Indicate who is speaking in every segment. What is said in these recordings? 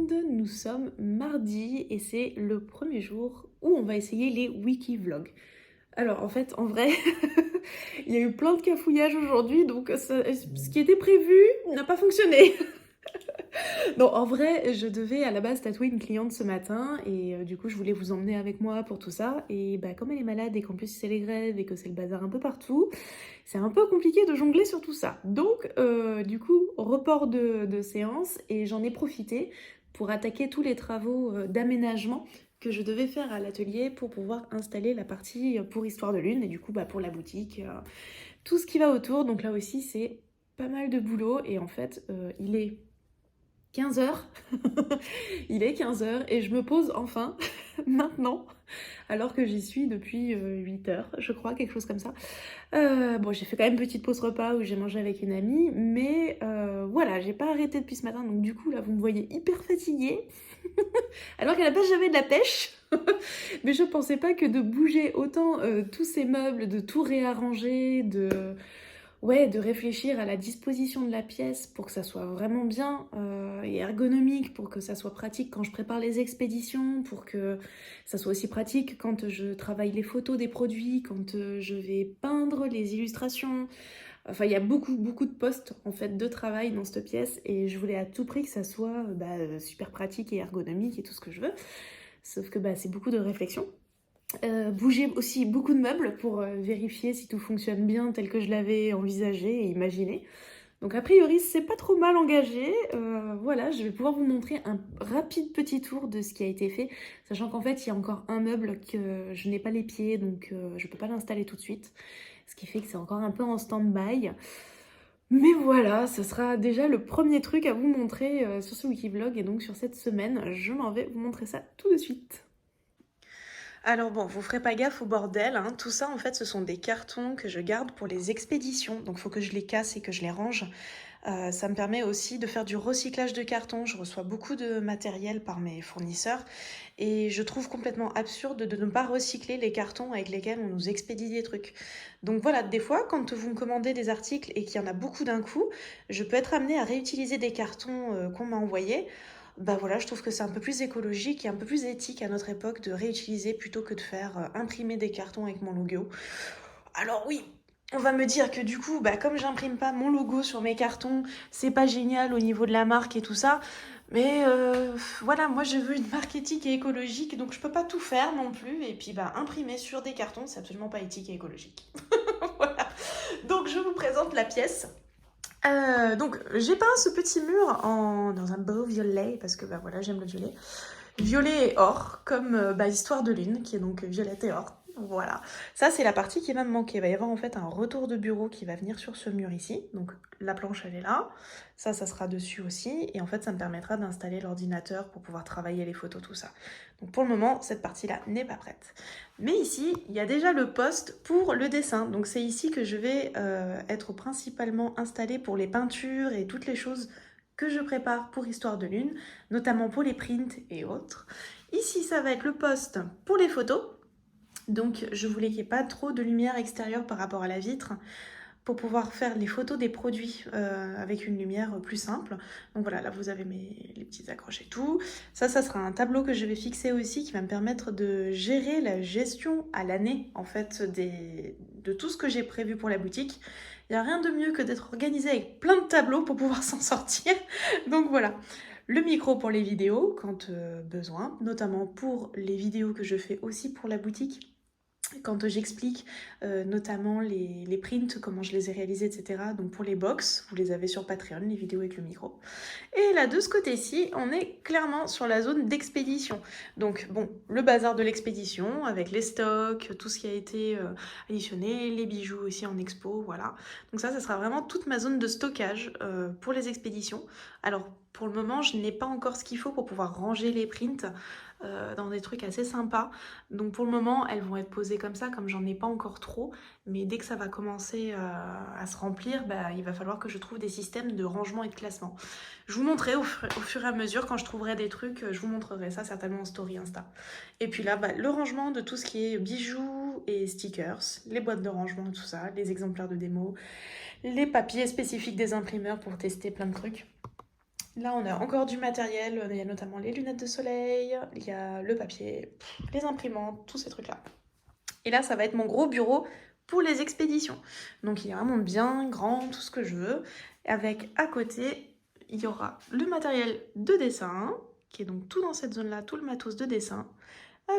Speaker 1: monde, nous sommes mardi et c'est le premier jour où on va essayer les wiki vlogs. Alors en fait, en vrai, il y a eu plein de cafouillages aujourd'hui, donc ce qui était prévu n'a pas fonctionné. Non, en vrai, je devais à la base tatouer une cliente ce matin et du coup, je voulais vous emmener avec moi pour tout ça. Et bah, comme elle est malade et qu'en plus c'est les grèves et que c'est le bazar un peu partout, c'est un peu compliqué de jongler sur tout ça. Donc, du coup, report de séance et j'en ai profité pour attaquer tous les travaux d'aménagement que je devais faire à l'atelier pour pouvoir installer la partie pour Histoire de Lune et du coup, bah, pour la boutique, tout ce qui va autour. Donc là aussi, c'est pas mal de boulot et en fait, il est 15 h. Il est 15 h et je me pose enfin, maintenant, alors que j'y suis depuis 8 h, je crois, quelque chose comme ça. Bon, j'ai fait quand même une petite pause repas où j'ai mangé avec une amie, mais voilà, j'ai pas arrêté depuis ce matin, donc du coup, là, vous me voyez hyper fatiguée, alors qu'à la base, j'avais de la pêche. Mais je pensais pas que de bouger autant tous ces meubles, de tout réarranger, ouais, de réfléchir à la disposition de la pièce pour que ça soit vraiment bien et ergonomique, pour que ça soit pratique quand je prépare les expéditions, pour que ça soit aussi pratique quand je travaille les photos des produits, quand je vais peindre les illustrations. Enfin, il y a beaucoup, beaucoup de postes en fait de travail dans cette pièce et je voulais à tout prix que ça soit super pratique et ergonomique et tout ce que je veux. Sauf que c'est beaucoup de réflexion. Bouger aussi beaucoup de meubles pour vérifier si tout fonctionne bien tel que je l'avais envisagé et imaginé. Donc a priori c'est pas trop mal engagé. Voilà, je vais pouvoir vous montrer un rapide petit tour de ce qui a été fait, sachant qu'en fait il y a encore un meuble que je n'ai pas les pieds, donc je peux pas l'installer tout de suite, ce qui fait que c'est encore un peu en stand-by. Mais voilà, ce sera déjà le premier truc à vous montrer sur ce Wikivlog, et donc sur cette semaine, je m'en vais vous montrer ça tout de suite. Alors bon, vous ferez pas gaffe au bordel, hein. Tout ça en fait ce sont des cartons que je garde pour les expéditions, donc il faut que je les casse et que je les range. Ça me permet aussi de faire du recyclage de cartons. Je reçois beaucoup de matériel par mes fournisseurs et je trouve complètement absurde de ne pas recycler les cartons avec lesquels on nous expédie des trucs. Donc voilà, des fois quand vous me commandez des articles et qu'il y en a beaucoup d'un coup, je peux être amenée à réutiliser des cartons qu'on m'a envoyés. Bah voilà, je trouve que c'est un peu plus écologique et un peu plus éthique à notre époque de réutiliser plutôt que de faire imprimer des cartons avec mon logo. Alors oui, on va me dire que du coup, comme j'imprime pas mon logo sur mes cartons, c'est pas génial au niveau de la marque et tout ça. Mais voilà, moi je veux une marque éthique et écologique, donc je peux pas tout faire non plus. Et puis imprimer sur des cartons, c'est absolument pas éthique et écologique. Voilà. Donc je vous présente la pièce. Donc j'ai peint ce petit mur dans un beau violet parce que voilà, j'aime le violet. Violet et or, comme Histoire de Lune, qui est donc violette et or. Voilà. Ça, c'est la partie qui va me manquer. Il va y avoir en fait un retour de bureau qui va venir sur ce mur ici. Donc la planche, elle est là. Ça sera dessus aussi. Et en fait, ça me permettra d'installer l'ordinateur pour pouvoir travailler les photos, tout ça. Donc pour le moment, cette partie-là n'est pas prête. Mais ici, il y a déjà le poste pour le dessin. Donc c'est ici que je vais être principalement installée pour les peintures et toutes les choses que je prépare pour Histoire de Lune, notamment pour les prints et autres. Ici, ça va être le poste pour les photos. Donc, je voulais qu'il n'y ait pas trop de lumière extérieure par rapport à la vitre pour pouvoir faire les photos des produits avec une lumière plus simple. Donc voilà, là vous avez les petits accroches et tout. Ça sera un tableau que je vais fixer aussi qui va me permettre de gérer la gestion à l'année en fait de tout ce que j'ai prévu pour la boutique. Il n'y a rien de mieux que d'être organisé avec plein de tableaux pour pouvoir s'en sortir. Donc voilà. Le micro pour les vidéos quand besoin, notamment pour les vidéos que je fais aussi pour la boutique. Quand j'explique notamment les prints, comment je les ai réalisés, etc. Donc pour les box, vous les avez sur Patreon, les vidéos avec le micro. Et là, de ce côté-ci, on est clairement sur la zone d'expédition. Donc bon, le bazar de l'expédition, avec les stocks, tout ce qui a été additionné, les bijoux aussi en expo, voilà. Donc ça sera vraiment toute ma zone de stockage pour les expéditions. Alors pour le moment, je n'ai pas encore ce qu'il faut pour pouvoir ranger les prints dans des trucs assez sympas. Donc pour le moment, elles vont être posées comme ça, comme j'en ai pas encore trop. Mais dès que ça va commencer à se remplir, il va falloir que je trouve des systèmes de rangement et de classement. Je vous montrerai au fur et à mesure, quand je trouverai des trucs, je vous montrerai ça certainement en story Insta. Et puis là, le rangement de tout ce qui est bijoux et stickers, les boîtes de rangement, tout ça, les exemplaires de démo, les papiers spécifiques des imprimeurs pour tester plein de trucs. Là, on a encore du matériel, il y a notamment les lunettes de soleil, il y a le papier, les imprimantes, tous ces trucs-là. Et là, ça va être mon gros bureau pour les expéditions. Donc il est vraiment bien grand, tout ce que je veux. Avec à côté, il y aura le matériel de dessin, qui est donc tout dans cette zone-là, tout le matos de dessin,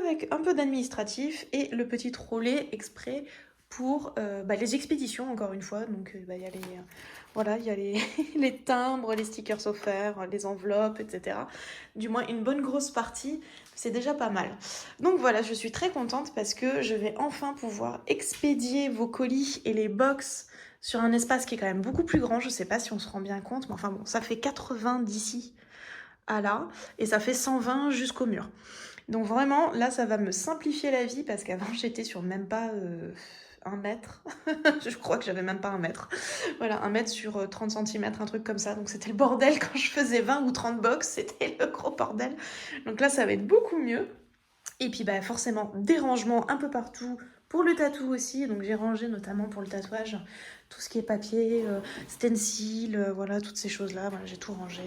Speaker 1: avec un peu d'administratif et le petit trolley exprès pour les expéditions, encore une fois. Donc il y a voilà, il y a les timbres, les stickers offerts, les enveloppes, etc. Du moins une bonne grosse partie, c'est déjà pas mal. Donc voilà, je suis très contente parce que je vais enfin pouvoir expédier vos colis et les box sur un espace qui est quand même beaucoup plus grand. Je sais pas si on se rend bien compte, mais enfin bon, ça fait 80 d'ici à là et ça fait 120 jusqu'au mur. Donc vraiment, là, ça va me simplifier la vie parce qu'avant, j'étais sur même pas 1 mètre. Je crois que j'avais même pas 1 mètre. Voilà, 1 mètre sur 30 centimètres, un truc comme ça. Donc c'était le bordel quand je faisais 20 ou 30 box, c'était le gros bordel. Donc là, ça va être beaucoup mieux. Et puis bah forcément, des rangements un peu partout. Pour le tatou aussi, donc j'ai rangé notamment pour le tatouage tout ce qui est papier, stencil, voilà, toutes ces choses-là. Voilà, j'ai tout rangé.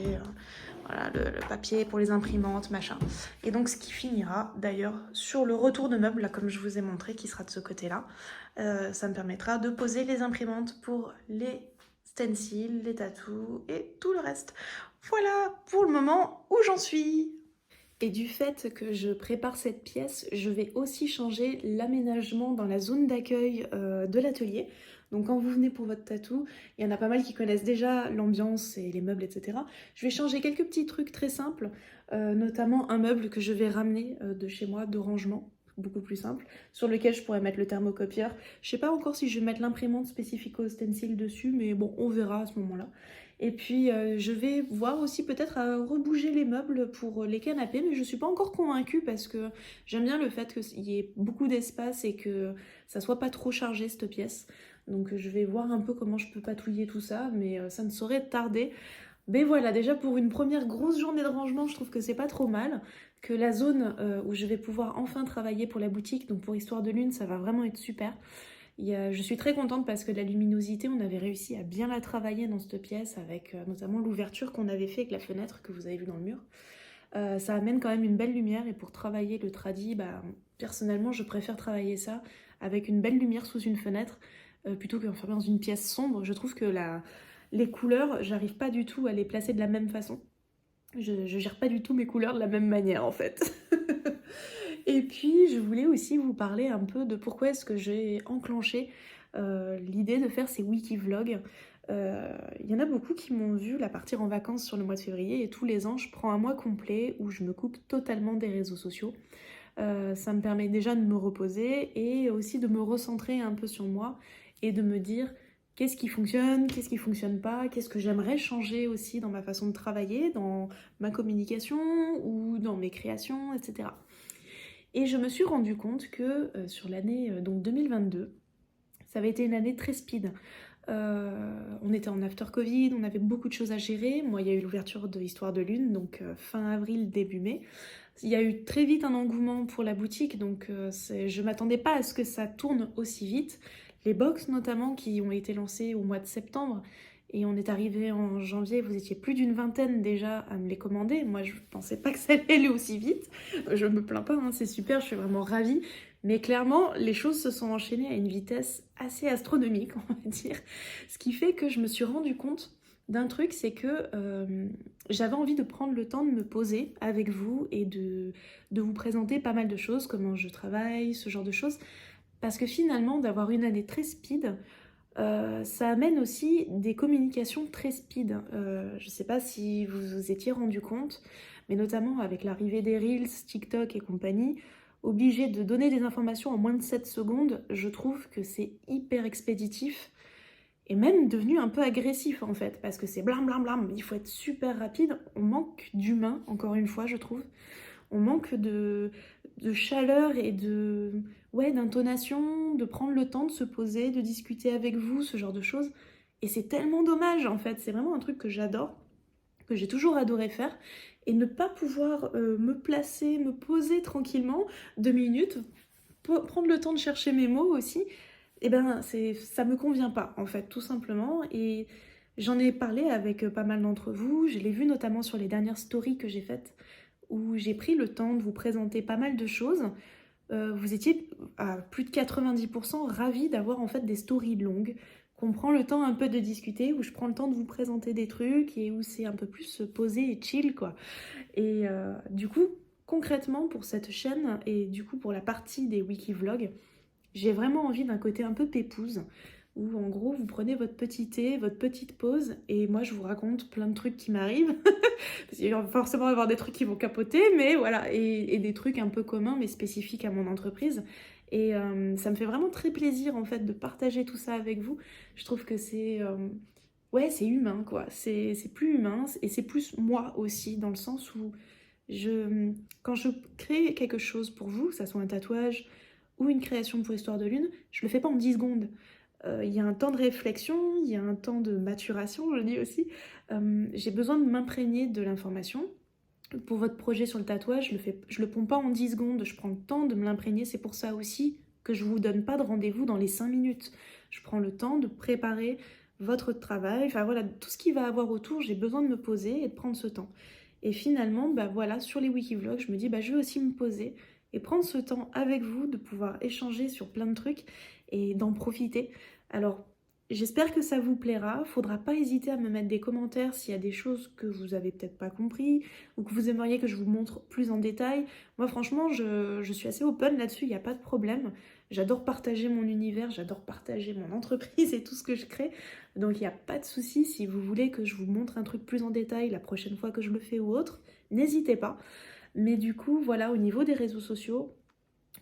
Speaker 1: Voilà, le papier pour les imprimantes, machin. Et donc ce qui finira d'ailleurs sur le retour de meubles, là comme je vous ai montré, qui sera de ce côté-là. Ça me permettra de poser les imprimantes pour les stencils, les tatous et tout le reste. Voilà pour le moment où j'en suis. Et du fait que je prépare cette pièce, je vais aussi changer l'aménagement dans la zone d'accueil de l'atelier. Donc quand vous venez pour votre tatou, il y en a pas mal qui connaissent déjà l'ambiance et les meubles, etc. Je vais changer quelques petits trucs très simples, notamment un meuble que je vais ramener de chez moi, de rangement, beaucoup plus simple, sur lequel je pourrais mettre le thermocopieur. Je sais pas encore si je vais mettre l'imprimante spécifique au stencil dessus, mais bon, on verra à ce moment-là. Et puis je vais voir aussi peut-être à rebouger les meubles pour les canapés, mais je suis pas encore convaincue parce que j'aime bien le fait qu'il y ait beaucoup d'espace et que ça soit pas trop chargé cette pièce. Donc je vais voir un peu comment je peux patouiller tout ça, mais ça ne saurait tarder. Mais voilà, déjà pour une première grosse journée de rangement, je trouve que c'est pas trop mal, que la zone où je vais pouvoir enfin travailler pour la boutique, donc pour Histoire de Lune, ça va vraiment être super. Je suis très contente parce que la luminosité, on avait réussi à bien la travailler dans cette pièce avec notamment l'ouverture qu'on avait fait avec la fenêtre que vous avez vue dans le mur. Ça amène quand même une belle lumière et pour travailler le tradi, bah, personnellement, je préfère travailler ça avec une belle lumière sous une fenêtre plutôt qu'enfermé dans une pièce sombre. Je trouve que les couleurs, j'arrive pas du tout à les placer de la même façon. Je gère pas du tout mes couleurs de la même manière en fait. Et puis je voulais aussi vous parler un peu de pourquoi est-ce que j'ai enclenché l'idée de faire ces wiki vlogs. Il y en a beaucoup qui m'ont vu la partir en vacances sur le mois de février et tous les ans je prends un mois complet où je me coupe totalement des réseaux sociaux. Ça me permet déjà de me reposer et aussi de me recentrer un peu sur moi et de me dire qu'est-ce qui fonctionne pas, qu'est-ce que j'aimerais changer aussi dans ma façon de travailler, dans ma communication ou dans mes créations, etc. Et je me suis rendu compte que sur l'année donc 2022, ça avait été une année très speed. On était en after Covid, on avait beaucoup de choses à gérer. Moi, il y a eu l'ouverture de Histoire de Lune, donc fin avril, début mai. Il y a eu très vite un engouement pour la boutique, donc je m'attendais pas à ce que ça tourne aussi vite. Les box notamment qui ont été lancées au mois de septembre, et on est arrivé en janvier, vous étiez plus d'une vingtaine déjà à me les commander. Moi, je pensais pas que ça allait aller aussi vite. Je me plains pas, hein, c'est super, je suis vraiment ravie. Mais clairement, les choses se sont enchaînées à une vitesse assez astronomique, on va dire. Ce qui fait que je me suis rendu compte d'un truc, c'est que j'avais envie de prendre le temps de me poser avec vous et de vous présenter pas mal de choses, comment je travaille, ce genre de choses. Parce que finalement, d'avoir une année très speed, ça amène aussi des communications très speed. Je sais pas si vous vous étiez rendu compte, mais notamment avec l'arrivée des Reels, TikTok et compagnie, obligé de donner des informations en moins de 7 secondes, je trouve que c'est hyper expéditif et même devenu un peu agressif en fait, parce que c'est blam blam blam, il faut être super rapide, on manque d'humain, encore une fois, je trouve. On manque de chaleur et d'intonation, de prendre le temps de se poser, de discuter avec vous, ce genre de choses. Et c'est tellement dommage en fait, c'est vraiment un truc que j'adore, que j'ai toujours adoré faire. Et ne pas pouvoir me placer, me poser tranquillement 2 minutes, prendre le temps de chercher mes mots aussi, et ben ça me convient pas en fait, tout simplement. Et J'en ai parlé avec pas mal d'entre vous, je l'ai vu notamment sur les dernières stories que j'ai faites, où j'ai pris le temps de vous présenter pas mal de choses. Vous étiez à plus de 90% ravis d'avoir en fait des stories longues, qu'on prend le temps un peu de discuter, où je prends le temps de vous présenter des trucs et où c'est un peu plus posé et chill quoi. Et du coup, concrètement pour cette chaîne et du coup pour la partie des wiki vlogs, j'ai vraiment envie d'un côté un peu pépouze, où en gros vous prenez votre petit thé, votre petite pause, et moi je vous raconte plein de trucs qui m'arrivent. Parce qu'il va forcément y avoir des trucs qui vont capoter, mais voilà, et des trucs un peu communs mais spécifiques à mon entreprise. Et ça me fait vraiment très plaisir en fait de partager tout ça avec vous. Je trouve que c'est ouais, c'est humain quoi, c'est plus humain et c'est plus moi aussi dans le sens où quand je crée quelque chose pour vous, que ça soit un tatouage ou une création pour Histoire de Lune, je le fais pas en 10 secondes. Il y a un temps de réflexion, il y a un temps de maturation, je dis aussi. J'ai besoin de m'imprégner de l'information. Pour votre projet sur le tatouage, je le pompe pas en 10 secondes, je prends le temps de me l'imprégner. C'est pour ça aussi que je vous donne pas de rendez-vous dans les 5 minutes. Je prends le temps de préparer votre travail, enfin voilà, tout ce qui va avoir autour, j'ai besoin de me poser et de prendre ce temps. Et finalement, bah voilà, sur les wikivlogs, je me dis, bah je vais aussi me poser et prendre ce temps avec vous, de pouvoir échanger sur plein de trucs et d'en profiter. Alors, j'espère que ça vous plaira. Faudra pas hésiter à me mettre des commentaires s'il y a des choses que vous avez peut-être pas compris ou que vous aimeriez que je vous montre plus en détail. Moi, franchement, je suis assez open là-dessus, il n'y a pas de problème. J'adore partager mon univers, j'adore partager mon entreprise et tout ce que je crée. Donc, il n'y a pas de souci. Si vous voulez que je vous montre un truc plus en détail la prochaine fois que je le fais ou autre, n'hésitez pas. Mais du coup, voilà, au niveau des réseaux sociaux,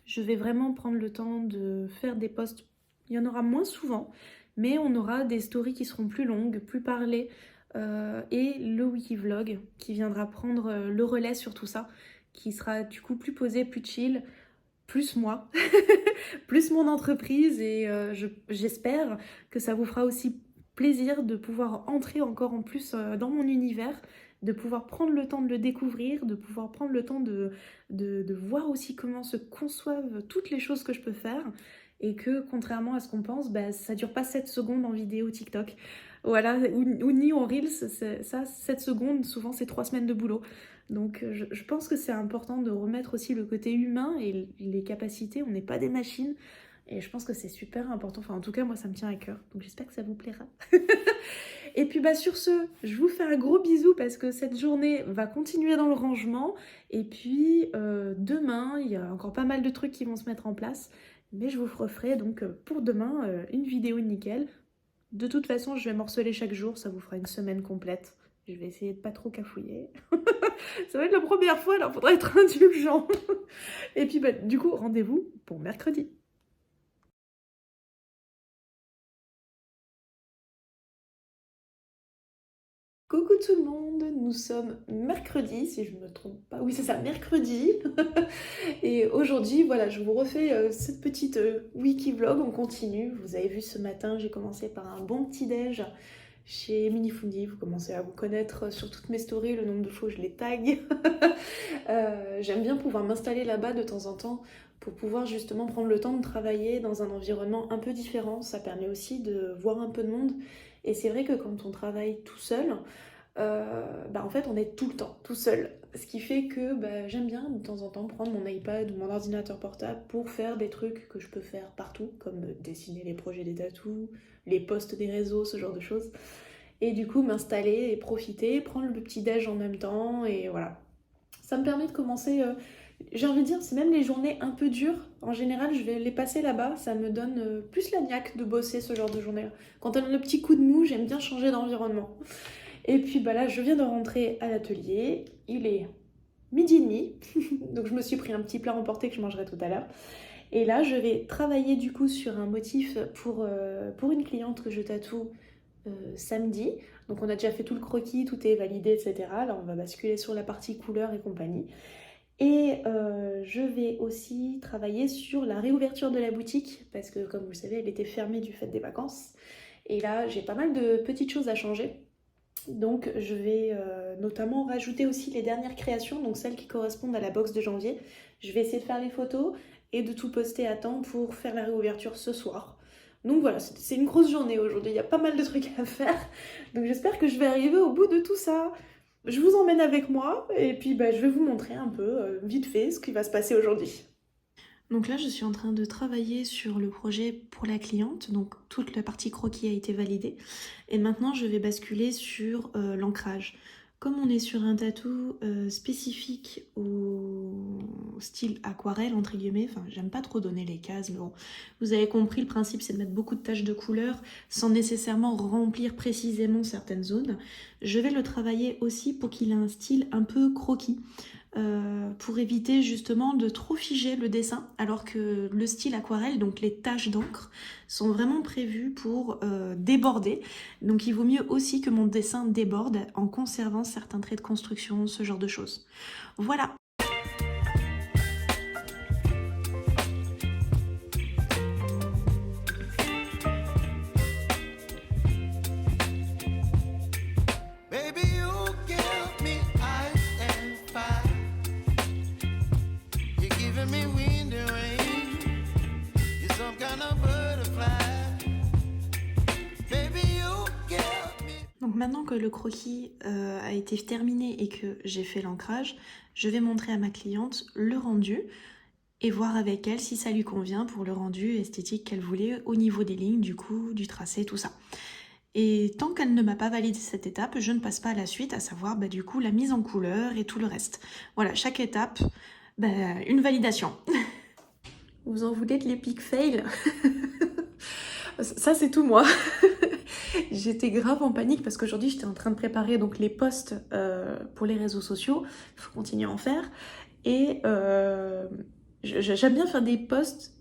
Speaker 1: je vais vraiment prendre le temps de faire des posts. Il y en aura moins souvent, mais on aura des stories qui seront plus longues, plus parlées, et le wikivlog qui viendra prendre le relais sur tout ça, qui sera du coup plus posé, plus chill, plus moi, plus mon entreprise, et j'espère que ça vous fera aussi plaisir de pouvoir entrer encore en plus dans mon univers, de pouvoir prendre le temps de le découvrir, de pouvoir prendre le temps de voir aussi comment se conçoivent toutes les choses que je peux faire, et que contrairement à ce qu'on pense, bah, ça dure pas 7 secondes en vidéo TikTok. Voilà, ou ni en Reels, ça, 7 secondes, souvent c'est 3 semaines de boulot. Donc je pense que c'est important de remettre aussi le côté humain et les capacités, on n'est pas des machines. Et je pense que c'est super important, enfin en tout cas moi ça me tient à cœur, donc j'espère que ça vous plaira. Et puis bah sur ce, je vous fais un gros bisou parce que cette journée va continuer dans le rangement. Et puis demain, il y a encore pas mal de trucs qui vont se mettre en place. Mais je vous referai donc pour demain une vidéo nickel. De toute façon, je vais morceler chaque jour, ça vous fera une semaine complète. Je vais essayer de pas trop cafouiller. Ça va être la première fois, alors faudra être indulgent. Et puis bah, du coup, rendez-vous pour mercredi. Coucou tout le monde, nous sommes mercredi, si je ne me trompe pas. Oui, c'est ça, mercredi. Et aujourd'hui, voilà, je vous refais cette petite wiki vlog, on continue. Vous avez vu ce matin, j'ai commencé par un bon petit déj chez Minifundi. Vous commencez à vous connaître sur toutes mes stories, le nombre de fois où je les tag. J'aime bien pouvoir m'installer là-bas de temps en temps pour pouvoir justement prendre le temps de travailler dans un environnement un peu différent. Ça permet aussi de voir un peu de monde. Et c'est vrai que quand on travaille tout seul, bah en fait on est tout le temps tout seul. Ce qui fait que bah, j'aime bien de temps en temps prendre mon iPad ou mon ordinateur portable pour faire des trucs que je peux faire partout, comme dessiner les projets des tatous, les posts des réseaux, ce genre de choses. Et du coup m'installer et profiter, prendre le petit déj en même temps, et voilà. Ça me permet de commencer, j'ai envie de dire, c'est même les journées un peu dures. En général, je vais les passer là-bas. Ça me donne plus la niaque de bosser ce genre de journée. Quand on a le petit coup de mou, j'aime bien changer d'environnement. Et puis bah là, je viens de rentrer à l'atelier. Il est midi et demi. Donc je me suis pris un petit plat emporté que je mangerai tout à l'heure. Et là, je vais travailler du coup sur un motif pour une cliente que je tatoue samedi. Donc on a déjà fait tout le croquis, tout est validé, etc. Là, on va basculer sur la partie couleur et compagnie. Et je vais aussi travailler sur la réouverture de la boutique parce que, comme vous le savez, elle était fermée du fait des vacances. Et là, j'ai pas mal de petites choses à changer. Donc je vais notamment rajouter aussi les dernières créations, donc celles qui correspondent à la box de janvier. Je vais essayer de faire les photos et de tout poster à temps pour faire la réouverture ce soir. Donc voilà, c'est une grosse journée aujourd'hui, il y a pas mal de trucs à faire. Donc j'espère que je vais arriver au bout de tout ça. Je vous emmène avec moi et puis bah, je vais vous montrer un peu vite fait ce qui va se passer aujourd'hui. Donc là, je suis en train de travailler sur le projet pour la cliente, donc toute la partie croquis a été validée. Et maintenant, je vais basculer sur l'ancrage. Comme on est sur un tatou spécifique au style aquarelle, entre guillemets, enfin j'aime pas trop donner les cases, mais bon, vous avez compris, le principe c'est de mettre beaucoup de taches de couleur sans nécessairement remplir précisément certaines zones. Je vais le travailler aussi pour qu'il ait un style un peu croquis. Pour éviter justement de trop figer le dessin, alors que le style aquarelle, donc les taches d'encre, sont vraiment prévues pour déborder. Donc il vaut mieux aussi que mon dessin déborde en conservant certains traits de construction, ce genre de choses. Voilà.
Speaker 2: Baby, you give me ice and fire. You're giving me wind and rain. You're some kind of butterfly. Baby, you give me.
Speaker 1: Donc maintenant que le croquis a été terminé et que j'ai fait l'ancrage, je vais montrer à ma cliente le rendu et voir avec elle si ça lui convient pour le rendu esthétique qu'elle voulait au niveau des lignes, du coup, du tracé, tout ça. Et tant qu'elle ne m'a pas validé cette étape, je ne passe pas à la suite, à savoir bah, du coup la mise en couleur et tout le reste. Voilà, chaque étape, bah, une validation. Vous en voulez de l'épic fail? Ça c'est tout moi. J'étais grave en panique parce qu'aujourd'hui j'étais en train de préparer donc les posts pour les réseaux sociaux. Il faut continuer à en faire. Et j'aime bien faire des posts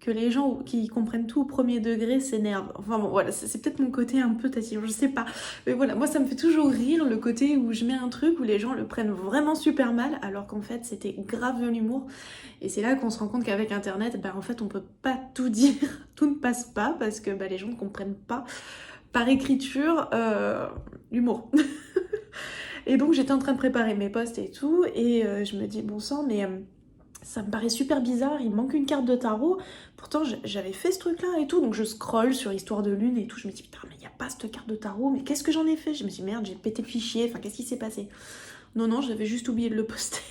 Speaker 1: que les gens qui comprennent tout au premier degré s'énervent. Enfin bon, voilà, c'est peut-être mon côté un peu tatillon, je sais pas. Mais voilà, moi ça me fait toujours rire le côté où je mets un truc où les gens le prennent vraiment super mal, alors qu'en fait c'était grave de l'humour. Et c'est là qu'on se rend compte qu'avec internet, bah en fait on peut pas tout dire, tout ne passe pas, parce que bah, les gens ne comprennent pas par écriture l'humour. Et donc j'étais en train de préparer mes posts et tout, et je me dis bon sang, mais ça me paraît super bizarre, il me manque une carte de tarot. Pourtant j'avais fait ce truc là et tout, donc je scrolle sur Histoire de Lune et tout, je me dis putain mais il n'y a pas cette carte de tarot, mais qu'est-ce que j'en ai fait? Je me dis merde, j'ai pété le fichier, enfin qu'est-ce qui s'est passé? Non, j'avais juste oublié de le poster.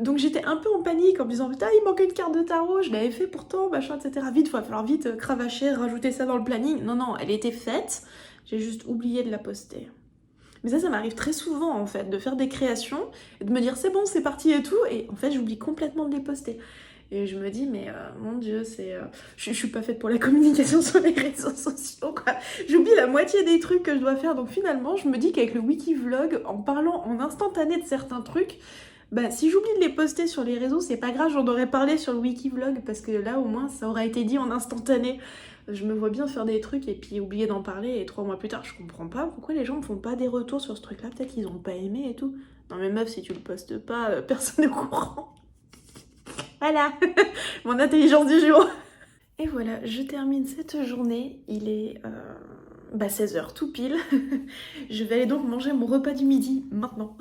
Speaker 1: Donc j'étais un peu en panique en me disant putain il manque une carte de tarot, je l'avais fait pourtant, machin, etc. Vite, il va falloir vite cravacher, rajouter ça dans le planning. Non, elle était faite, j'ai juste oublié de la poster. Mais ça m'arrive très souvent en fait, de faire des créations et de me dire c'est bon, c'est parti et tout, et en fait j'oublie complètement de les poster. Et je me dis mais mon dieu, je suis pas faite pour la communication sur les réseaux sociaux quoi. J'oublie la moitié des trucs que je dois faire, donc finalement je me dis qu'avec le Wikivlog, en parlant en instantané de certains trucs, bah si j'oublie de les poster sur les réseaux, c'est pas grave, j'en aurais parlé sur le Wikivlog, parce que là au moins ça aura été dit en instantané. Je me vois bien faire des trucs et puis oublier d'en parler, et 3 mois plus tard, je comprends pas pourquoi les gens me font pas des retours sur ce truc-là, peut-être qu'ils ont pas aimé et tout. Non mais meuf, si tu le postes pas, personne n'est au courant. Voilà, mon intelligence du jour. Et voilà, je termine cette journée, il est 16h tout pile. Je vais aller donc manger mon repas du midi maintenant.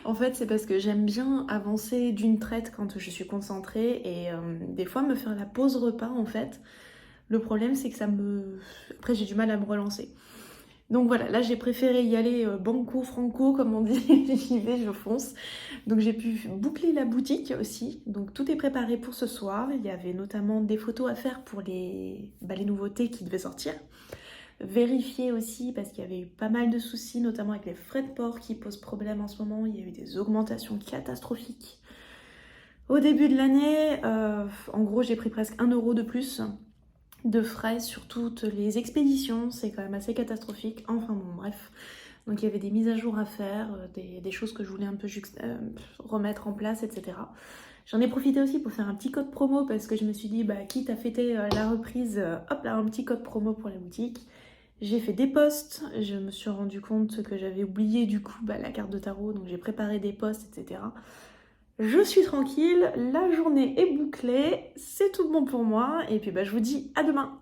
Speaker 1: En fait, c'est parce que j'aime bien avancer d'une traite quand je suis concentrée et des fois me faire la pause repas en fait. Le problème, c'est que après, j'ai du mal à me relancer. Donc voilà, là, j'ai préféré y aller banco, franco, comme on dit. J'y vais, je fonce. Donc j'ai pu boucler la boutique aussi. Donc tout est préparé pour ce soir. Il y avait notamment des photos à faire pour les nouveautés qui devaient sortir. Vérifier aussi, parce qu'il y avait eu pas mal de soucis, notamment avec les frais de port qui posent problème en ce moment. Il y a eu des augmentations catastrophiques. Au début de l'année, en gros, j'ai pris presque 1 euro de plus de frais sur toutes les expéditions, c'est quand même assez catastrophique, enfin bon bref. Donc il y avait des mises à jour à faire, des choses que je voulais un peu remettre en place, etc. J'en ai profité aussi pour faire un petit code promo parce que je me suis dit, bah quitte à fêter la reprise, hop là, un petit code promo pour la boutique. J'ai fait des posts, je me suis rendu compte que j'avais oublié du coup la carte de tarot, donc j'ai préparé des posts, etc. Je suis tranquille, la journée est bouclée, c'est tout bon pour moi, et puis je vous dis à demain.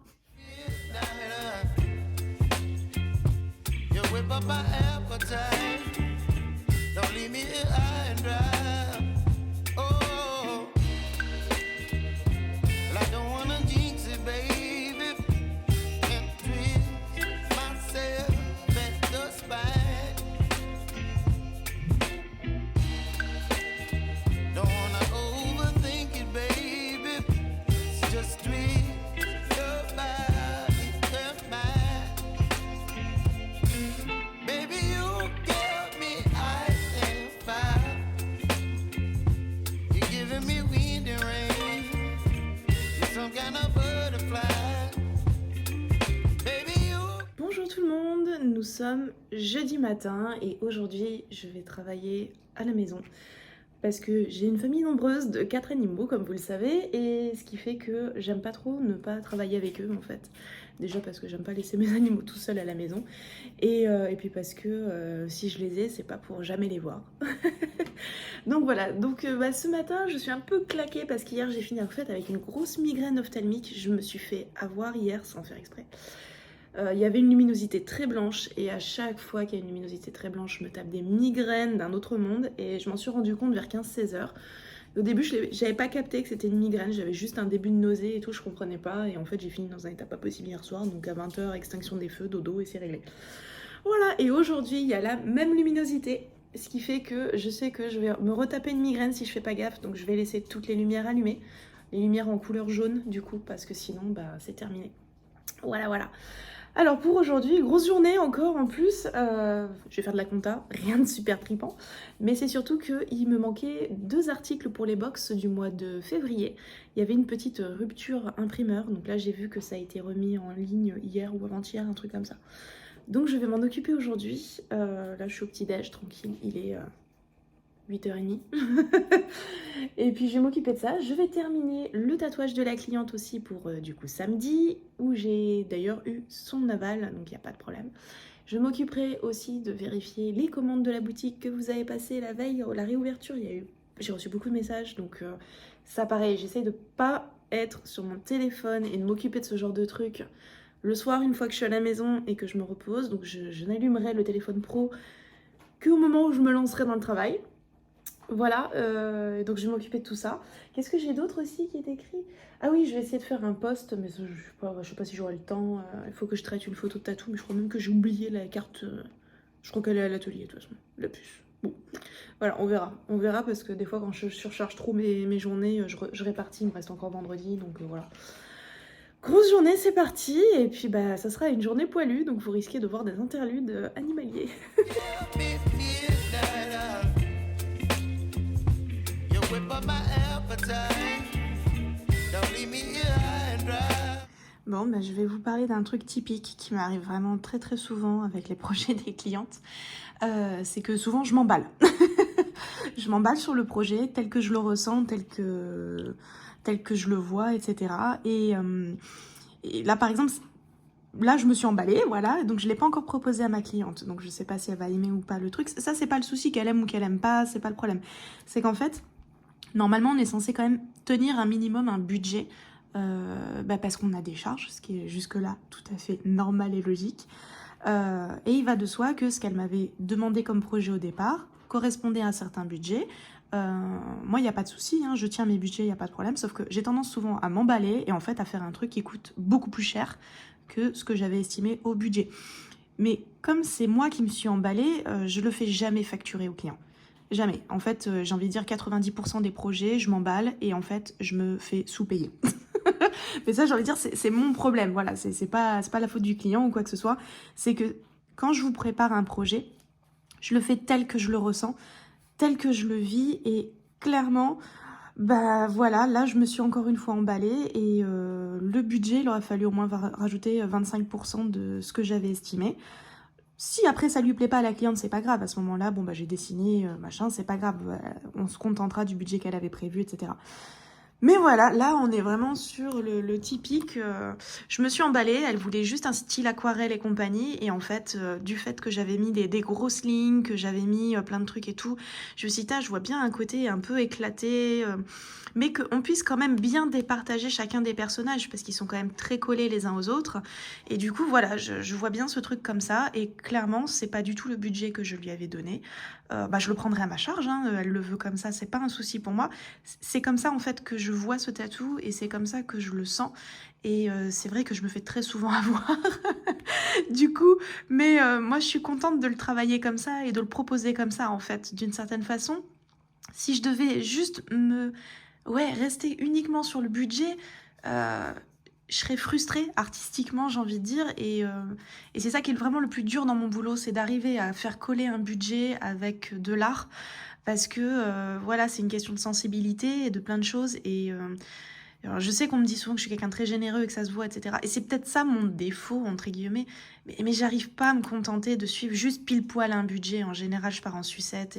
Speaker 2: You whip up my appetite. Don't leave me here high and dry. Oh, well, I don't wanna
Speaker 1: sommes jeudi matin et aujourd'hui je vais travailler à la maison parce que j'ai une famille nombreuse de 4 animaux comme vous le savez et ce qui fait que j'aime pas trop ne pas travailler avec eux en fait. Déjà parce que j'aime pas laisser mes animaux tout seuls à la maison et puis parce que si je les ai c'est pas pour jamais les voir. Donc voilà, donc ce matin je suis un peu claquée parce qu'hier j'ai fini en fait avec une grosse migraine ophtalmique. Je me suis fait avoir hier sans faire exprès. Il y avait une luminosité très blanche et à chaque fois qu'il y a une luminosité très blanche je me tape des migraines d'un autre monde et je m'en suis rendu compte vers 15-16 heures. Au début j'avais pas capté que c'était une migraine, j'avais juste un début de nausée et tout, je comprenais pas et en fait j'ai fini dans un état pas possible hier soir, donc à 20 h extinction des feux, dodo et c'est réglé. Voilà, et aujourd'hui il y a la même luminosité, ce qui fait que je sais que je vais me retaper une migraine si je fais pas gaffe, donc je vais laisser toutes les lumières allumées, les lumières en couleur jaune du coup parce que sinon c'est terminé. Voilà. Alors pour aujourd'hui, grosse journée encore en plus, je vais faire de la compta, rien de super tripant, mais c'est surtout qu'il me manquait 2 articles pour les box du mois de février. Il y avait une petite rupture imprimeur, donc là j'ai vu que ça a été remis en ligne hier ou avant-hier, un truc comme ça. Donc je vais m'en occuper aujourd'hui, là je suis au petit-déj, tranquille, il est 8h30. Et puis je vais m'occuper de ça. Je vais terminer le tatouage de la cliente aussi pour du coup samedi, où j'ai d'ailleurs eu son aval, donc il n'y a pas de problème. Je m'occuperai aussi de vérifier les commandes de la boutique que vous avez passées la veille, la réouverture. J'ai reçu beaucoup de messages, donc ça pareil, j'essaye de pas être sur mon téléphone et de m'occuper de ce genre de trucs le soir une fois que je suis à la maison et que je me repose. Donc je n'allumerai le téléphone pro qu'au moment où je me lancerai dans le travail. Voilà, donc je vais m'occuper de tout ça. Qu'est-ce que j'ai d'autre aussi qui est écrit? Ah oui, je vais essayer de faire un post, mais je sais pas si j'aurai le temps. Il faut que je traite une photo de tatou, mais je crois même que j'ai oublié la carte. Je crois qu'elle est à l'atelier de toute façon, la puce. Bon, voilà, on verra parce que des fois quand je surcharge trop mes journées, je répartis, il me reste encore vendredi, donc voilà. Grosse journée, c'est parti, et puis ça sera une journée poilue, donc vous risquez de voir des interludes animaliers. Bon, je vais vous parler d'un truc typique qui m'arrive vraiment très souvent avec les projets des clientes. C'est que souvent je m'emballe. Je m'emballe sur le projet tel que je le ressens, tel que je le vois, etc. Et là par exemple, là je me suis emballée, voilà, donc je l'ai pas encore proposé à ma cliente, donc je sais pas si elle va aimer ou pas le truc. Ça c'est pas le souci, qu'elle aime ou qu'elle aime pas, c'est pas le problème. C'est qu'en fait, normalement on est censé quand même tenir un minimum un budget, parce qu'on a des charges, ce qui est jusque-là tout à fait normal et logique. Et il va de soi que ce qu'elle m'avait demandé comme projet au départ correspondait à un certain budget. Moi, il n'y a pas de souci, hein, je tiens mes budgets, il n'y a pas de problème, sauf que j'ai tendance souvent à m'emballer et en fait à faire un truc qui coûte beaucoup plus cher que ce que j'avais estimé au budget. Mais comme c'est moi qui me suis emballée, je le fais jamais facturer au client. Jamais. En fait, j'ai envie de dire 90% des projets, je m'emballe et en fait, je me fais sous-payer. Mais ça, j'ai envie de dire, c'est mon problème. Voilà, c'est pas la faute du client ou quoi que ce soit. C'est que quand je vous prépare un projet, je le fais tel que je le ressens, tel que je le vis et clairement, voilà, là, je me suis encore une fois emballée et le budget, il aurait fallu au moins rajouter 25% de ce que j'avais estimé. Si après ça lui plaît pas à la cliente, c'est pas grave. À ce moment-là, bon j'ai dessiné, machin, c'est pas grave. On se contentera du budget qu'elle avait prévu, etc. Mais voilà, là on est vraiment sur le typique, je me suis emballée, elle voulait juste un style aquarelle et compagnie, et en fait, du fait que j'avais mis des grosses lignes, que j'avais mis plein de trucs et tout, je me suis dit, je vois bien un côté un peu éclaté, mais qu'on puisse quand même bien départager chacun des personnages, parce qu'ils sont quand même très collés les uns aux autres, et du coup voilà, je vois bien ce truc comme ça, et clairement c'est pas du tout le budget que je lui avais donné. Je le prendrai à ma charge, hein, elle le veut comme ça, c'est pas un souci pour moi, c'est comme ça en fait que je vois ce tatou et c'est comme ça que je le sens et c'est vrai que je me fais très souvent avoir du coup, mais moi je suis contente de le travailler comme ça et de le proposer comme ça en fait, d'une certaine façon. Si je devais juste rester uniquement sur le budget, je serais frustrée artistiquement, j'ai envie de dire, et c'est ça qui est vraiment le plus dur dans mon boulot, c'est d'arriver à faire coller un budget avec de l'art, parce que voilà, c'est une question de sensibilité et de plein de choses, et
Speaker 3: Alors, je sais qu'on me dit souvent que je suis quelqu'un de très généreux et que ça se voit, etc. Et c'est peut-être ça mon défaut, entre guillemets, mais j'arrive pas à me contenter de suivre juste pile poil un budget. En général, je pars en sucette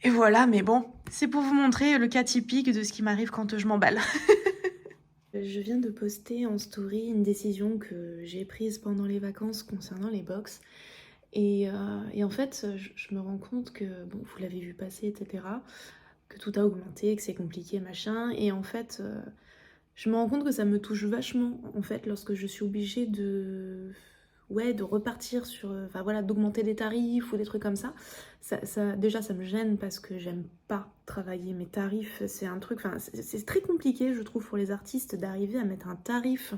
Speaker 3: et voilà, mais bon, c'est pour vous montrer le cas typique de ce qui m'arrive quand je m'emballe.
Speaker 1: Je viens de poster en story une décision que j'ai prise pendant les vacances concernant les box. Et en fait, je me rends compte que, bon, vous l'avez vu passer, etc., que tout a augmenté, que c'est compliqué, machin. Et en fait, je me rends compte que ça me touche vachement, en fait, lorsque je suis obligée de... Ouais, de repartir sur... Enfin voilà, d'augmenter des tarifs ou des trucs comme ça. Déjà, ça me gêne parce que j'aime pas travailler mes tarifs. C'est un truc... Enfin, c'est très compliqué, je trouve, pour les artistes d'arriver à mettre un tarif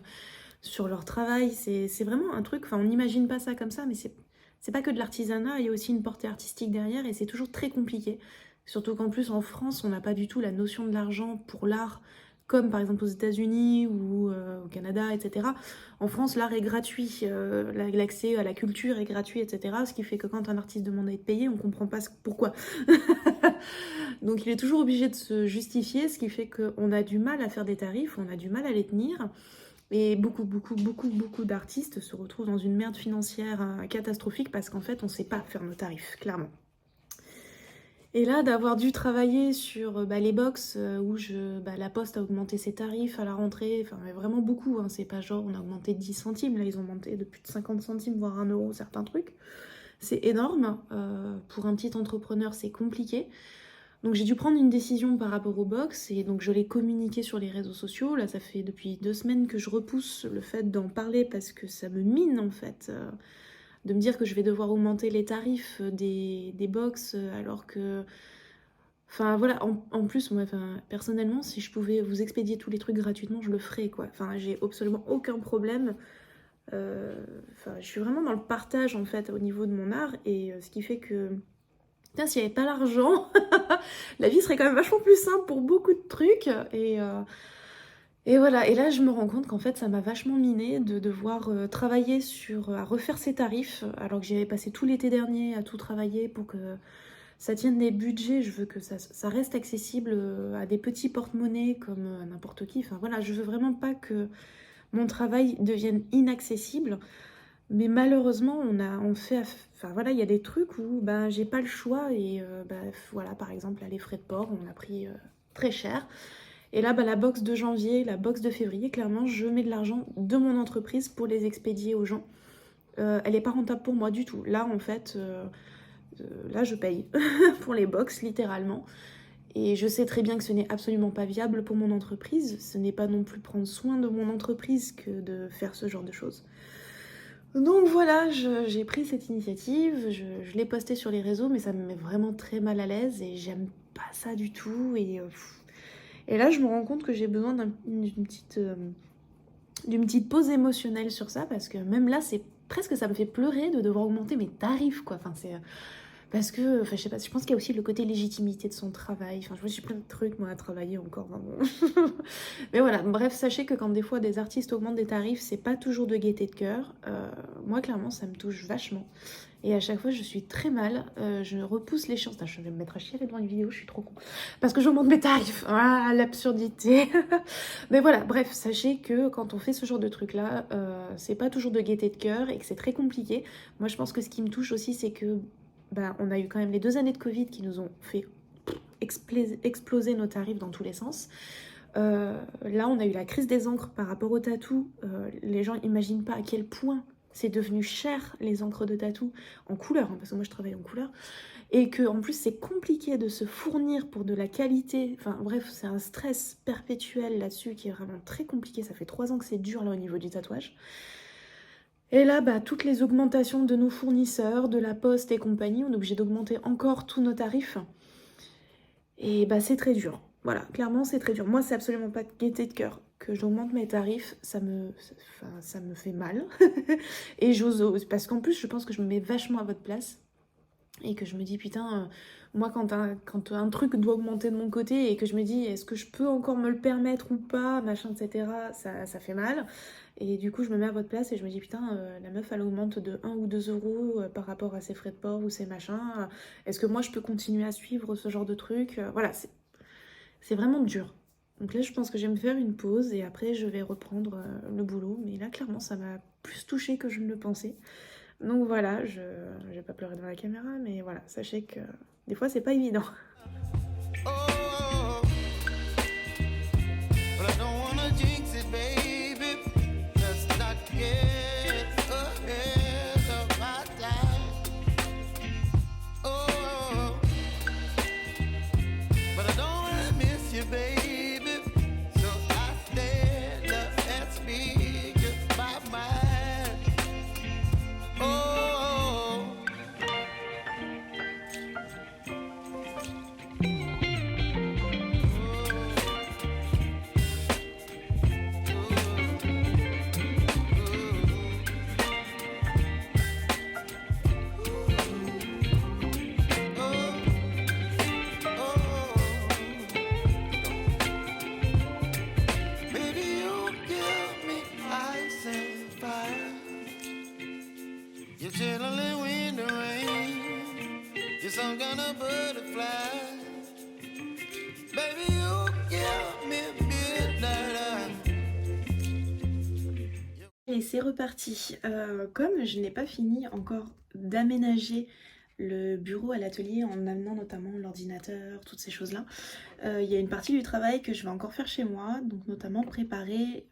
Speaker 1: sur leur travail. C'est vraiment un truc... Enfin, on n'imagine pas ça comme ça, mais c'est pas que de l'artisanat, il y a aussi une portée artistique derrière et c'est toujours très compliqué. Surtout qu'en plus, en France, on n'a pas du tout la notion de l'argent pour l'art, comme par exemple aux États-Unis ou au Canada, etc. En France, l'art est gratuit, l'accès à la culture est gratuit, etc. Ce qui fait que quand un artiste demande à être payé, on comprend pas pourquoi. Donc il est toujours obligé de se justifier, ce qui fait qu'on a du mal à faire des tarifs, on a du mal à les tenir. Et beaucoup d'artistes se retrouvent dans une merde financière catastrophique parce qu'en fait, on sait pas faire nos tarifs, clairement. Et là, d'avoir dû travailler sur les box où la Poste a augmenté ses tarifs à la rentrée, enfin mais vraiment beaucoup, hein, c'est pas genre on a augmenté de 10 centimes, là ils ont augmenté de plus de 50 centimes, voire 1 euro certains trucs. C'est énorme, pour un petit entrepreneur c'est compliqué. Donc j'ai dû prendre une décision par rapport aux box et donc je l'ai communiqué sur les réseaux sociaux. Là ça fait depuis 2 semaines que je repousse le fait d'en parler parce que ça me mine en fait. De me dire que je vais devoir augmenter les tarifs des box alors que... Enfin voilà, en plus, moi, personnellement, si je pouvais vous expédier tous les trucs gratuitement, je le ferais quoi. Enfin, j'ai absolument aucun problème. Je suis vraiment dans le partage en fait au niveau de mon art et ce qui fait que... Putain, s'il n'y avait pas l'argent, la vie serait quand même vachement plus simple pour beaucoup de trucs. Et voilà, et là je me rends compte qu'en fait ça m'a vachement miné de devoir travailler à refaire ses tarifs, alors que j'avais passé tout l'été dernier à tout travailler pour que ça tienne des budgets. Je veux que ça reste accessible à des petits porte-monnaies comme n'importe qui. Enfin voilà, je veux vraiment pas que mon travail devienne inaccessible. Mais malheureusement, enfin voilà, il y a des trucs où j'ai pas le choix et voilà, par exemple, là, les frais de port, on a pris très cher. Et là, la box de janvier, la box de février, clairement, je mets de l'argent de mon entreprise pour les expédier aux gens. Elle est pas rentable pour moi du tout. Là, en fait, là, je paye pour les box, littéralement. Et je sais très bien que ce n'est absolument pas viable pour mon entreprise. Ce n'est pas non plus prendre soin de mon entreprise que de faire ce genre de choses. Donc voilà, j'ai pris cette initiative, je l'ai postée sur les réseaux, mais ça me met vraiment très mal à l'aise et j'aime pas ça du tout. Et là, je me rends compte que j'ai besoin d'une petite pause émotionnelle sur ça, parce que même là, c'est presque, ça me fait pleurer de devoir augmenter mes tarifs, quoi. Enfin, c'est... Parce que, enfin, je sais pas, je pense qu'il y a aussi le côté légitimité de son travail. Enfin, je me suis plein de trucs, moi, à travailler encore. Mais voilà, bref, sachez que quand des fois des artistes augmentent des tarifs, c'est pas toujours de gaieté de cœur. Moi, clairement, ça me touche vachement. Et à chaque fois, je suis très mal. Je repousse l'échéance. Putain, je vais me mettre à chialer devant une vidéo, je suis trop con. Parce que j'augmente mes tarifs. Ah, l'absurdité. Mais voilà, bref, sachez que quand on fait ce genre de truc-là, c'est pas toujours de gaieté de cœur et que c'est très compliqué. Moi, je pense que ce qui me touche aussi, c'est que on a eu quand même les 2 années de Covid qui nous ont fait exploser nos tarifs dans tous les sens. Là, on a eu la crise des encres par rapport aux tatous. Les gens n'imaginent pas à quel point c'est devenu cher, les encres de tatou, en couleur, hein, parce que moi je travaille en couleur. Et qu'en plus, c'est compliqué de se fournir pour de la qualité. Enfin bref, c'est un stress perpétuel là-dessus qui est vraiment très compliqué. Ça fait 3 ans que c'est dur là au niveau du tatouage. Et là, toutes les augmentations de nos fournisseurs, de la Poste et compagnie, on est obligé d'augmenter encore tous nos tarifs. Et c'est très dur. Voilà, clairement, c'est très dur. Moi, c'est absolument pas de gaieté de cœur que j'augmente mes tarifs. Ça me fait mal. Et j'ose, parce qu'en plus, je pense que je me mets vachement à votre place. Et que je me dis, putain, moi, quand un truc doit augmenter de mon côté et que je me dis, est-ce que je peux encore me le permettre ou pas, machin, etc., ça fait mal. Et du coup, je me mets à votre place et je me dis, putain, la meuf, elle augmente de 1 ou 2 euros par rapport à ses frais de port ou ses machins. Est-ce que moi, je peux continuer à suivre ce genre de truc? Voilà, c'est vraiment dur. Donc là, je pense que je vais me faire une pause et après, je vais reprendre le boulot. Mais là, clairement, ça m'a plus touchée que je ne le pensais. Donc voilà, je vais pas pleurer dans la caméra, mais voilà, sachez que des fois, c'est pas évident.
Speaker 2: Oh, but I don't wanna jinx it, baby. Let's not get ahead of my time. Oh, but I don't wanna miss you, baby. So I stand up and speak my mind. Oh. Baby, you give me ice and fire. You're chilling in the rain. You're some kind of butterfly. Baby, you give me midnight.
Speaker 1: Et c'est reparti. Comme je n'ai pas fini encore d'aménager le bureau à l'atelier en amenant notamment l'ordinateur, toutes ces choses-là, il y a une partie du travail que je vais encore faire chez moi, donc notamment préparer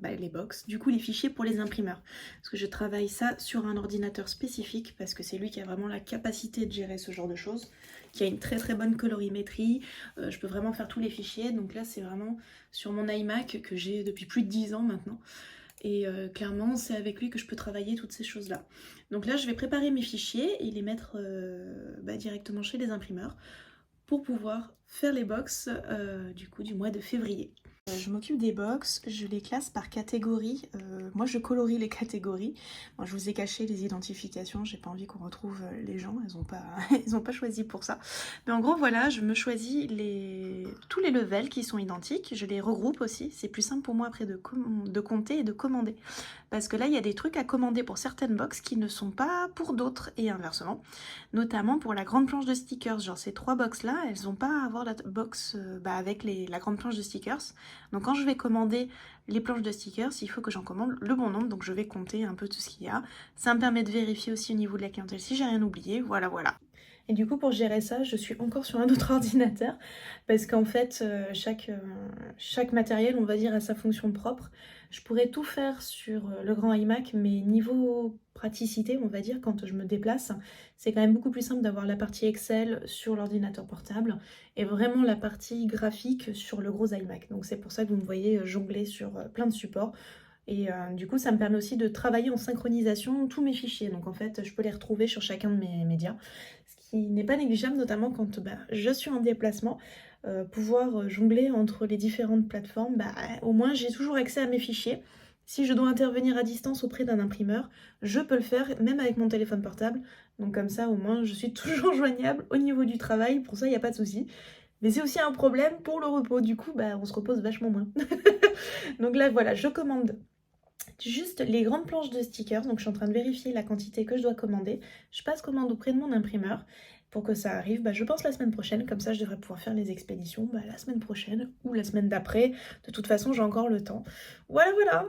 Speaker 1: les box, du coup les fichiers pour les imprimeurs. Parce que je travaille ça sur un ordinateur spécifique, parce que c'est lui qui a vraiment la capacité de gérer ce genre de choses, qui a une très très bonne colorimétrie, je peux vraiment faire tous les fichiers, donc là c'est vraiment sur mon iMac que j'ai depuis plus de 10 ans maintenant. Et clairement, c'est avec lui que je peux travailler toutes ces choses-là. Donc là, je vais préparer mes fichiers et les mettre directement chez les imprimeurs pour pouvoir faire les box du mois de février. Je m'occupe des box, je les classe par catégorie. Moi, je colorie les catégories. Moi, je vous ai caché les identifications, j'ai pas envie qu'on retrouve les gens, ils ont pas choisi pour ça. Mais en gros, voilà, je me choisis tous les levels qui sont identiques, je les regroupe aussi. C'est plus simple pour moi après de compter et de commander. Parce que là, il y a des trucs à commander pour certaines box qui ne sont pas pour d'autres et inversement. Notamment pour la grande planche de stickers. Genre ces 3 box là, elles n'ont pas à avoir la box avec la grande planche de stickers. Donc quand je vais commander les planches de stickers, il faut que j'en commande le bon nombre. Donc je vais compter un peu tout ce qu'il y a. Ça me permet de vérifier aussi au niveau de la clientèle si j'ai rien oublié. Voilà. Et du coup, pour gérer ça, je suis encore sur un autre ordinateur parce qu'en fait, chaque matériel, on va dire, a sa fonction propre. Je pourrais tout faire sur le grand iMac, mais niveau praticité, on va dire, quand je me déplace, c'est quand même beaucoup plus simple d'avoir la partie Excel sur l'ordinateur portable et vraiment la partie graphique sur le gros iMac. Donc c'est pour ça que vous me voyez jongler sur plein de supports. Et du coup, ça me permet aussi de travailler en synchronisation tous mes fichiers. Donc en fait, je peux les retrouver sur chacun de mes médias. Ce qui n'est pas négligeable, notamment quand je suis en déplacement. Pouvoir jongler entre les différentes plateformes, au moins j'ai toujours accès à mes fichiers. Si je dois intervenir à distance auprès d'un imprimeur, je peux le faire même avec mon téléphone portable. Donc comme ça, au moins, je suis toujours joignable au niveau du travail. Pour ça, il n'y a pas de souci. Mais c'est aussi un problème pour le repos. Du coup, on se repose vachement moins. Donc là, voilà, je commande juste les grandes planches de stickers. Donc je suis en train de vérifier la quantité que je dois commander. Je passe commande auprès de mon imprimeur pour que ça arrive, je pense la semaine prochaine. Comme ça, je devrais pouvoir faire les expéditions la semaine prochaine ou la semaine d'après. De toute façon, j'ai encore le temps. Voilà.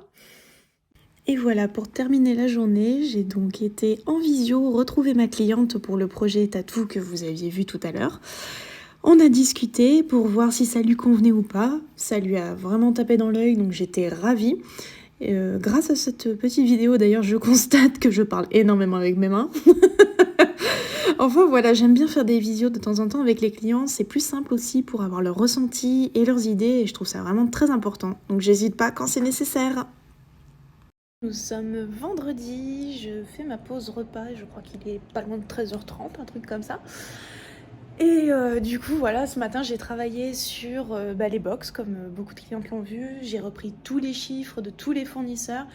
Speaker 1: Et voilà, pour terminer la journée, j'ai donc été en visio retrouver ma cliente pour le projet tatou que vous aviez vu tout à l'heure. On a discuté pour voir si ça lui convenait ou pas. Ça lui a vraiment tapé dans l'œil, donc j'étais ravie. Grâce à cette petite vidéo, d'ailleurs, je constate que je parle énormément avec mes mains. Enfin voilà, j'aime bien faire des visios de temps en temps avec les clients, c'est plus simple aussi pour avoir leurs ressentis et leurs idées et je trouve ça vraiment très important. Donc j'hésite pas quand c'est nécessaire. Nous sommes vendredi, je fais ma pause repas, je crois qu'il est pas loin de 13h30, un truc comme ça. Et du coup voilà, ce matin j'ai travaillé sur les box comme beaucoup de clients l'ont vu, j'ai repris tous les chiffres de tous les fournisseurs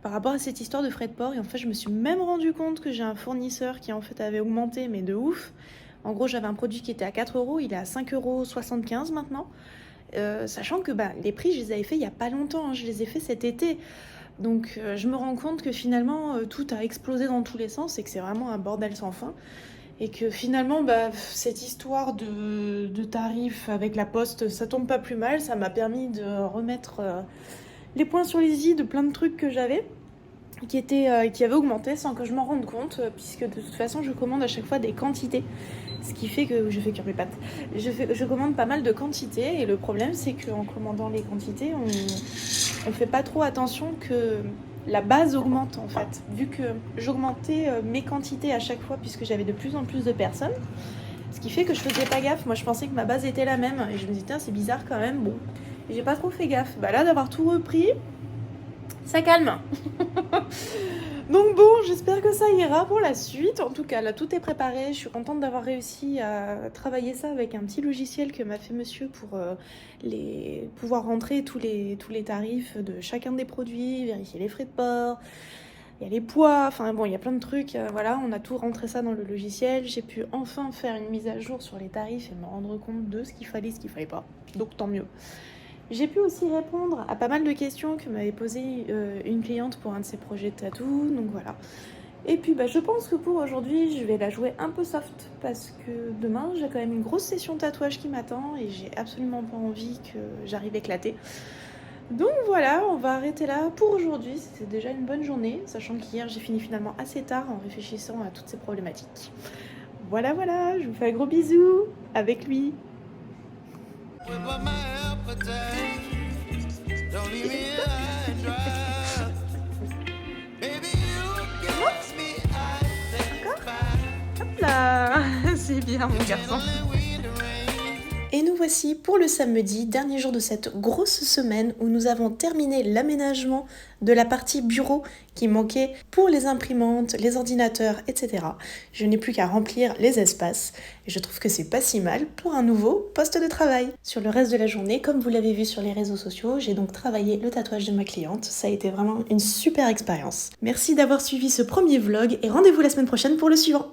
Speaker 1: par rapport à cette histoire de frais de port et en fait je me suis même rendu compte que j'ai un fournisseur qui en fait avait augmenté mais de ouf. En gros j'avais un produit qui était à 4 €, il est à 5,75 € maintenant. Sachant que les prix je les avais fait il y a pas longtemps, hein, je les ai fait cet été. Donc je me rends compte que finalement tout a explosé dans tous les sens et que c'est vraiment un bordel sans fin.
Speaker 3: Et que finalement, cette histoire de tarifs avec la poste, ça tombe pas plus mal. Ça m'a permis de remettre les points sur les i de plein de trucs que j'avais, qui avaient augmenté sans que je m'en rende compte, puisque de toute façon, je commande à chaque fois des quantités. Ce qui fait que je fais cuire mes pâtes. Je commande pas mal de quantités, et le problème, c'est qu'en commandant les quantités, on fait pas trop attention que la base augmente en fait. Vu que j'augmentais mes quantités à chaque fois, puisque j'avais de plus en plus de personnes, ce qui fait que je faisais pas gaffe. Moi, je pensais que ma base était la même, et je me disais, tiens, c'est bizarre quand même, bon. Et j'ai pas trop fait gaffe. Là, d'avoir tout repris, ça calme. Donc bon, j'espère que ça ira pour la suite. En tout cas, là, tout est préparé. Je suis contente d'avoir réussi à travailler ça avec un petit logiciel que m'a fait monsieur pour pouvoir rentrer tous les tarifs de chacun des produits, vérifier les frais de port, il y a les poids, enfin bon, il y a plein de trucs. Voilà, on a tout rentré ça dans le logiciel. J'ai pu enfin faire une mise à jour sur les tarifs et me rendre compte de ce qu'il fallait pas. Donc tant mieux. J'ai pu aussi répondre à pas mal de questions que m'avait posé une cliente pour un de ses projets de tatou, donc voilà. Et puis je pense que pour aujourd'hui, je vais la jouer un peu soft, parce que demain, j'ai quand même une grosse session tatouage qui m'attend, et j'ai absolument pas envie que j'arrive éclatée. Donc voilà, on va arrêter là pour aujourd'hui. C'était déjà une bonne journée, sachant qu'hier, j'ai fini finalement assez tard en réfléchissant à toutes ces problématiques. Voilà, je vous fais un gros bisou avec lui.
Speaker 2: Whip up my appetite. Don't leave me high and dry. Baby, you get me satisfied.
Speaker 3: Hop là, c'est bien mon garçon. Et nous voici pour le samedi, dernier jour de cette grosse semaine où nous avons terminé l'aménagement de la partie bureau qui manquait pour les imprimantes, les ordinateurs, etc. Je n'ai plus qu'à remplir les espaces et je trouve que c'est pas si mal pour un nouveau poste de travail. Sur le reste de la journée, comme vous l'avez vu sur les réseaux sociaux, j'ai donc travaillé le tatouage de ma cliente. Ça a été vraiment une super expérience. Merci d'avoir suivi ce premier vlog et rendez-vous la semaine prochaine pour le suivant.